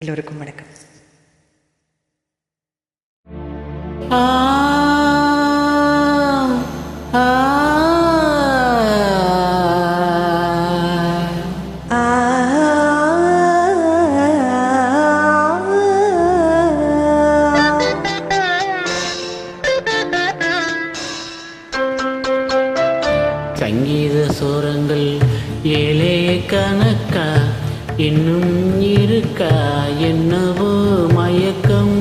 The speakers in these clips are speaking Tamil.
எல்லோருக்கும் வணக்கம். சங்கீத சோரங்கள் ஏழே கணக்கா இன்னும் இருக்கா என்னவோ மயக்கம்.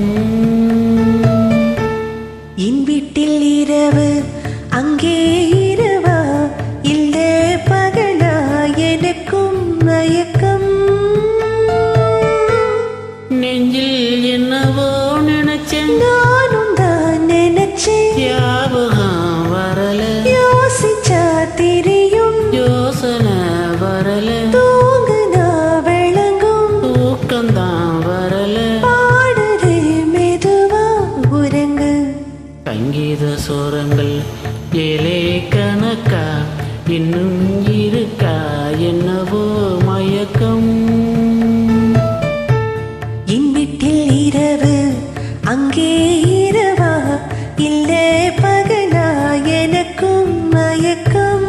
என் வீட்டில் இரவு அங்கே இரவா இல்லை பகலா எனக்கும் மயக்கம். நெஞ்சில் என்னவோ நினைச்சேன் நானும் தான் நினைச்சேன். ஞாபகம் வரல யோசிச்சா தெரியும் யோசனை வரல தூங்குனா விளங்கும் தூக்கம்தான் வரல பாடுறே மெதுவா உறங்கு. சங்கீத சோரங்கள் ஏழே கணக்கா இன்னும் இருக்கா என்னவோ மயக்கம். என் வீட்டில் இரவு அங்கே இரவா இல்லை பகலா எனக்கும் மயக்கம்.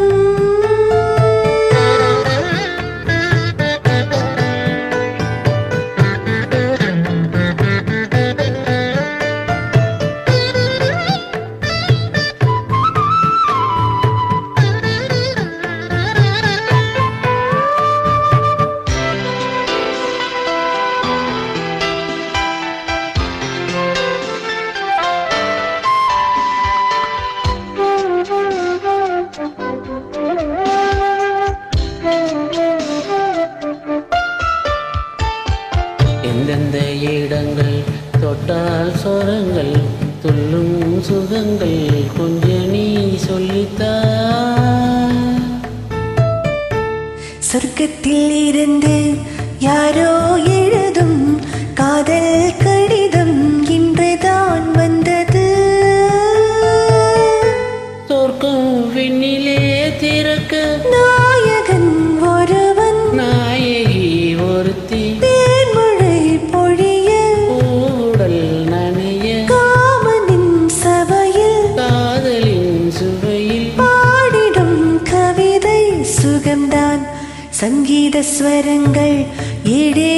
எந்தெந்த இடங்கள் தொட்டால் சொரங்கள் துள்ளும் சுகங்கள் கொஞ்ச நீ சொல்லித்தா. சொர்க்கத்தில் இருந்து யாரோ எழுதும் காதல் கடிதம் இன்றுதான் வந்தது. சொர்க்கம் விண்ணிலே திறக்க நாயகன் ஒருவன் நாயகி ஒருத்தி தேன்மழை பொழிய ஊடல் நனைய காமனின் சபையில் காதலின் சுவையில் பாடிடும் கவிதை சுகம்தான். சங்கீத ஸ்வரங்கள் ஏழே